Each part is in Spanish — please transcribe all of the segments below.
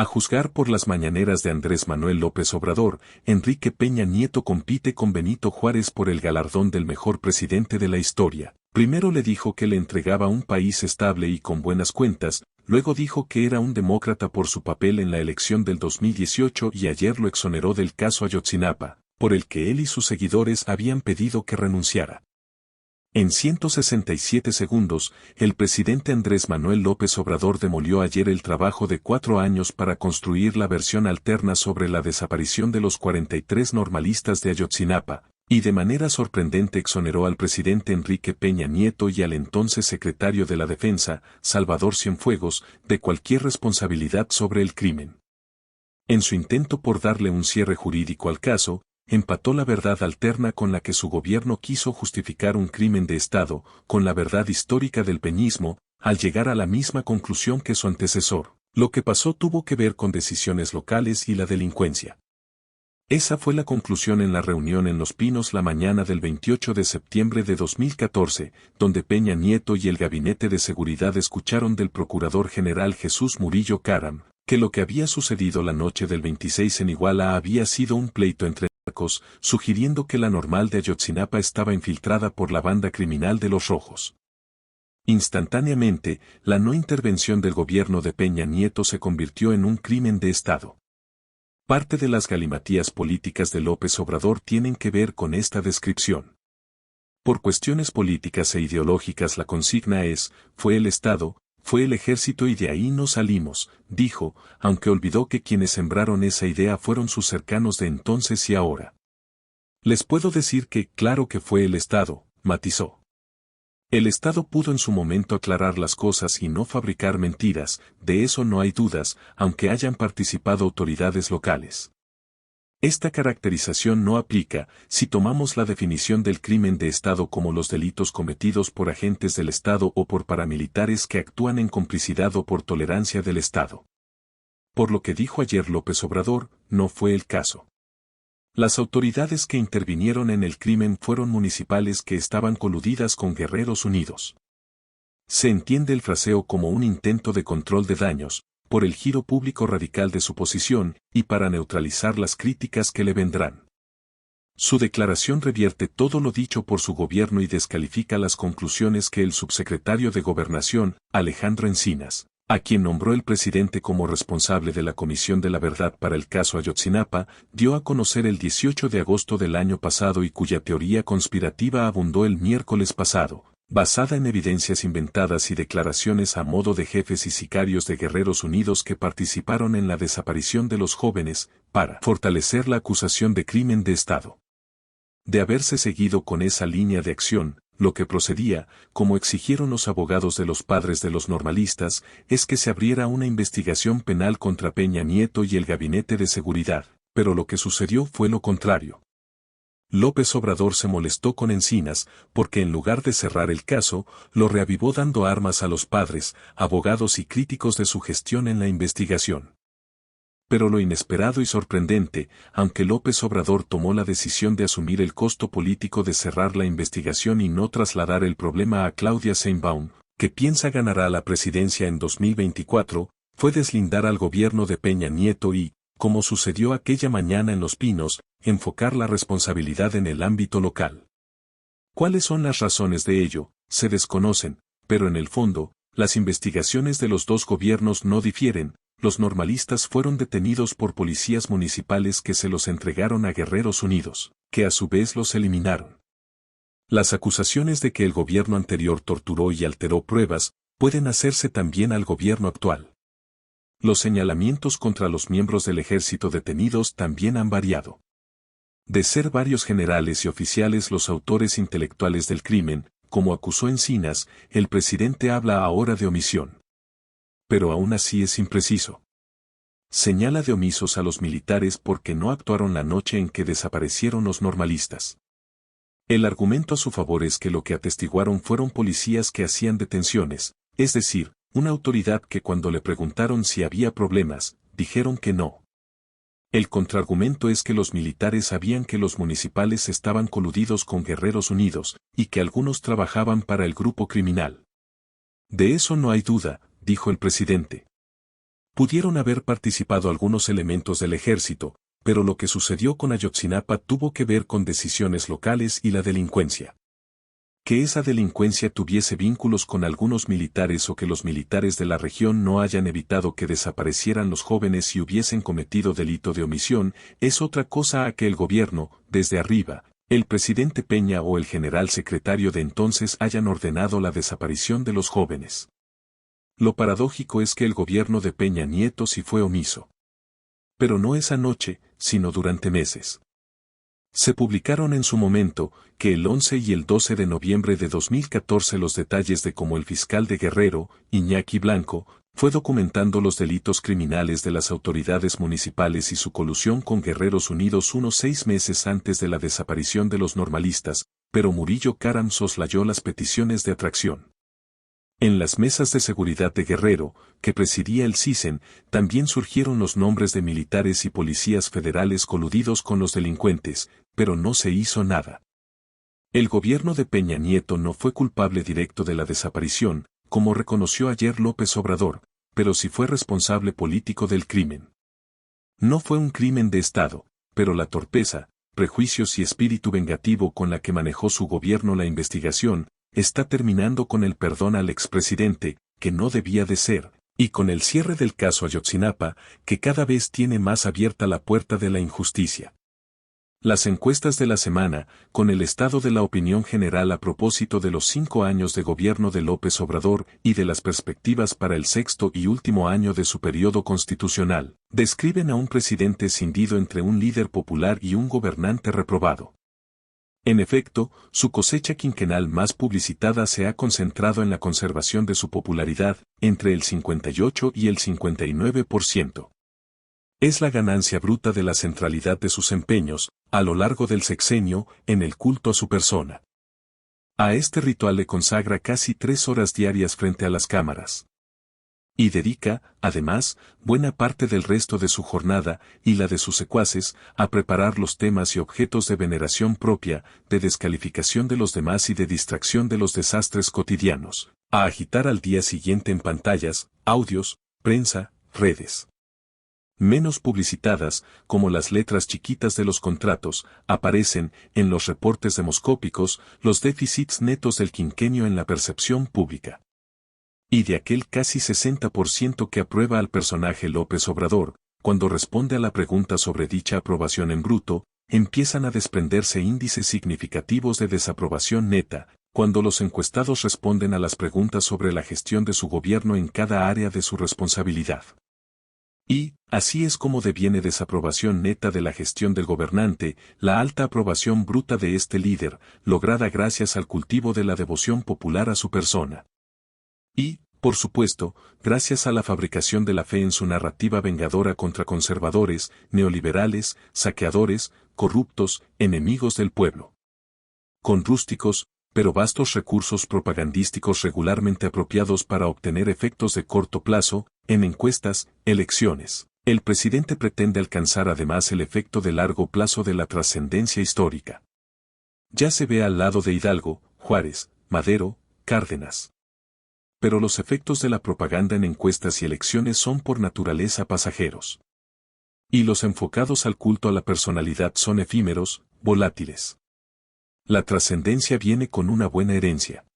A juzgar por las mañaneras de Andrés Manuel López Obrador, Enrique Peña Nieto compite con Benito Juárez por el galardón del mejor presidente de la historia. Primero le dijo que le entregaba un país estable y con buenas cuentas, luego dijo que era un demócrata por su papel en la elección del 2018 y ayer lo exoneró del caso Ayotzinapa, por el que él y sus seguidores habían pedido que renunciara. En 167 segundos, el presidente Andrés Manuel López Obrador demolió ayer el trabajo de 4 años para construir la versión alterna sobre la desaparición de los 43 normalistas de Ayotzinapa, y de manera sorprendente exoneró al presidente Enrique Peña Nieto y al entonces secretario de la Defensa, Salvador Cienfuegos, de cualquier responsabilidad sobre el crimen. En su intento por darle un cierre jurídico al caso, empató la verdad alterna con la que su gobierno quiso justificar un crimen de Estado, con la verdad histórica del peñismo, al llegar a la misma conclusión que su antecesor. Lo que pasó tuvo que ver con decisiones locales y la delincuencia. Esa fue la conclusión en la reunión en Los Pinos la mañana del 28 de septiembre de 2014, donde Peña Nieto y el Gabinete de Seguridad escucharon del Procurador General Jesús Murillo Caram, que lo que había sucedido la noche del 26 en Iguala había sido un pleito entre narcos, sugiriendo que la normal de Ayotzinapa estaba infiltrada por la banda criminal de los Rojos. Instantáneamente, la no intervención del gobierno de Peña Nieto se convirtió en un crimen de Estado. Parte de las galimatías políticas de López Obrador tienen que ver con esta descripción. Por cuestiones políticas e ideológicas la consigna es, fue el Estado, fue el ejército y de ahí no salimos, dijo, aunque olvidó que quienes sembraron esa idea fueron sus cercanos de entonces y ahora. Les puedo decir que, claro que fue el Estado, matizó. El Estado pudo en su momento aclarar las cosas y no fabricar mentiras, de eso no hay dudas, aunque hayan participado autoridades locales. Esta caracterización no aplica si tomamos la definición del crimen de Estado como los delitos cometidos por agentes del Estado o por paramilitares que actúan en complicidad o por tolerancia del Estado. Por lo que dijo ayer López Obrador, no fue el caso. Las autoridades que intervinieron en el crimen fueron municipales que estaban coludidas con Guerreros Unidos. Se entiende el fraseo como un intento de control de daños, por el giro público radical de su posición, y para neutralizar las críticas que le vendrán. Su declaración revierte todo lo dicho por su gobierno y descalifica las conclusiones que el subsecretario de Gobernación, Alejandro Encinas, a quien nombró el presidente como responsable de la Comisión de la Verdad para el caso Ayotzinapa, dio a conocer el 18 de agosto del año pasado y cuya teoría conspirativa abundó el miércoles pasado, basada en evidencias inventadas y declaraciones a modo de jefes y sicarios de Guerreros Unidos que participaron en la desaparición de los jóvenes, para fortalecer la acusación de crimen de Estado. De haberse seguido con esa línea de acción, lo que procedía, como exigieron los abogados de los padres de los normalistas, es que se abriera una investigación penal contra Peña Nieto y el Gabinete de Seguridad, pero lo que sucedió fue lo contrario. López Obrador se molestó con Encinas, porque en lugar de cerrar el caso, lo reavivó dando armas a los padres, abogados y críticos de su gestión en la investigación. Pero lo inesperado y sorprendente, aunque López Obrador tomó la decisión de asumir el costo político de cerrar la investigación y no trasladar el problema a Claudia Sheinbaum, que piensa ganará la presidencia en 2024, fue deslindar al gobierno de Peña Nieto y, como sucedió aquella mañana en Los Pinos, enfocar la responsabilidad en el ámbito local. ¿Cuáles son las razones de ello? Se desconocen, pero en el fondo, las investigaciones de los dos gobiernos no difieren. Los normalistas fueron detenidos por policías municipales que se los entregaron a Guerreros Unidos, que a su vez los eliminaron. Las acusaciones de que el gobierno anterior torturó y alteró pruebas, pueden hacerse también al gobierno actual. Los señalamientos contra los miembros del ejército detenidos también han variado. De ser varios generales y oficiales los autores intelectuales del crimen, como acusó Encinas, el presidente habla ahora de omisión. Pero aún así es impreciso. Señala de omisos a los militares porque no actuaron la noche en que desaparecieron los normalistas. El argumento a su favor es que lo que atestiguaron fueron policías que hacían detenciones, es decir, una autoridad que cuando le preguntaron si había problemas, dijeron que no. El contraargumento es que los militares sabían que los municipales estaban coludidos con Guerreros Unidos, y que algunos trabajaban para el grupo criminal. De eso no hay duda, dijo el presidente. Pudieron haber participado algunos elementos del ejército, pero lo que sucedió con Ayotzinapa tuvo que ver con decisiones locales y la delincuencia. Que esa delincuencia tuviese vínculos con algunos militares o que los militares de la región no hayan evitado que desaparecieran los jóvenes y hubiesen cometido delito de omisión, es otra cosa a que el gobierno, desde arriba, el presidente Peña o el general secretario de entonces hayan ordenado la desaparición de los jóvenes. Lo paradójico es que el gobierno de Peña Nieto sí fue omiso. Pero no esa noche, sino durante meses. Se publicaron en su momento, que el 11 y el 12 de noviembre de 2014 los detalles de cómo el fiscal de Guerrero, Iñaki Blanco, fue documentando los delitos criminales de las autoridades municipales y su colusión con Guerreros Unidos unos 6 meses antes de la desaparición de los normalistas, pero Murillo Karam soslayó las peticiones de atracción. En las mesas de seguridad de Guerrero, que presidía el CISEN, también surgieron los nombres de militares y policías federales coludidos con los delincuentes, pero no se hizo nada. El gobierno de Peña Nieto no fue culpable directo de la desaparición, como reconoció ayer López Obrador, pero sí fue responsable político del crimen. No fue un crimen de Estado, pero la torpeza, prejuicios y espíritu vengativo con la que manejó su gobierno la investigación, está terminando con el perdón al expresidente, que no debía de ser, y con el cierre del caso Ayotzinapa, que cada vez tiene más abierta la puerta de la injusticia. Las encuestas de la semana, con el estado de la opinión general a propósito de los 5 años de gobierno de López Obrador y de las perspectivas para el 6º y último año de su periodo constitucional, describen a un presidente cindido entre un líder popular y un gobernante reprobado. En efecto, su cosecha quinquenal más publicitada se ha concentrado en la conservación de su popularidad, entre el 58 y el 59%. Es la ganancia bruta de la centralidad de sus empeños, a lo largo del sexenio, en el culto a su persona. A este ritual le consagra casi 3 horas diarias frente a las cámaras. Y dedica, además, buena parte del resto de su jornada, y la de sus secuaces, a preparar los temas y objetos de veneración propia, de descalificación de los demás y de distracción de los desastres cotidianos, a agitar al día siguiente en pantallas, audios, prensa, redes. Menos publicitadas, como las letras chiquitas de los contratos, aparecen, en los reportes demoscópicos, los déficits netos del quinquenio en la percepción pública. Y de aquel casi 60% que aprueba al personaje López Obrador, cuando responde a la pregunta sobre dicha aprobación en bruto, empiezan a desprenderse índices significativos de desaprobación neta, cuando los encuestados responden a las preguntas sobre la gestión de su gobierno en cada área de su responsabilidad. Y, así es como deviene desaprobación neta de la gestión del gobernante, la alta aprobación bruta de este líder, lograda gracias al cultivo de la devoción popular a su persona. Y, por supuesto, gracias a la fabricación de la fe en su narrativa vengadora contra conservadores, neoliberales, saqueadores, corruptos, enemigos del pueblo. Con rústicos, pero vastos recursos propagandísticos regularmente apropiados para obtener efectos de corto plazo, en encuestas, elecciones, el presidente pretende alcanzar además el efecto de largo plazo de la trascendencia histórica. Ya se ve al lado de Hidalgo, Juárez, Madero, Cárdenas. Pero los efectos de la propaganda en encuestas y elecciones son por naturaleza pasajeros. Y los enfocados al culto a la personalidad son efímeros, volátiles. La trascendencia viene con una buena herencia.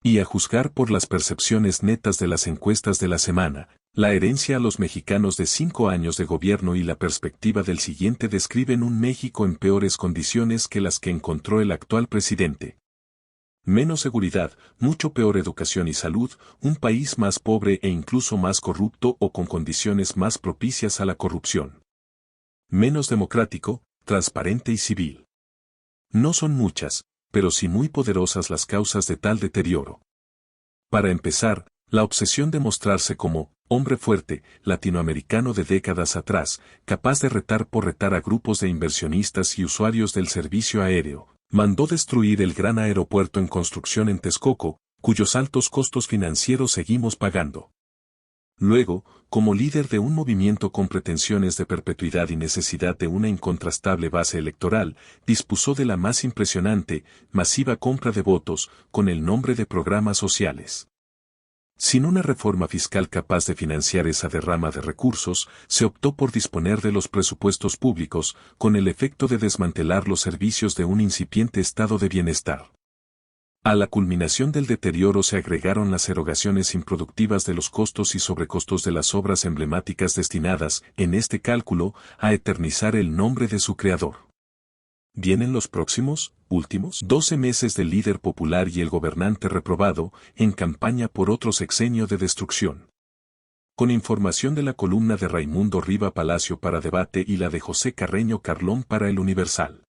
Y a juzgar por las percepciones netas de las encuestas de la semana, la herencia a los mexicanos de 5 años de gobierno y la perspectiva del siguiente describen un México en peores condiciones que las que encontró el actual presidente. Menos seguridad, mucho peor educación y salud, un país más pobre e incluso más corrupto o con condiciones más propicias a la corrupción. Menos democrático, transparente y civil. No son muchas, pero sí muy poderosas las causas de tal deterioro. Para empezar, la obsesión de mostrarse como hombre fuerte, latinoamericano de décadas atrás, capaz de retar por retar a grupos de inversionistas y usuarios del servicio aéreo, mandó destruir el gran aeropuerto en construcción en Texcoco, cuyos altos costos financieros seguimos pagando. Luego, como líder de un movimiento con pretensiones de perpetuidad y necesidad de una incontrastable base electoral, dispuso de la más impresionante, masiva compra de votos, con el nombre de programas sociales. Sin una reforma fiscal capaz de financiar esa derrama de recursos, se optó por disponer de los presupuestos públicos, con el efecto de desmantelar los servicios de un incipiente estado de bienestar. A la culminación del deterioro se agregaron las erogaciones improductivas de los costos y sobrecostos de las obras emblemáticas destinadas, en este cálculo, a eternizar el nombre de su creador. Vienen los últimos 12 meses del líder popular y el gobernante reprobado, en campaña por otro sexenio de destrucción. Con información de la columna de Raimundo Riva Palacio para Debate y la de José Carreño Carlón para El Universal.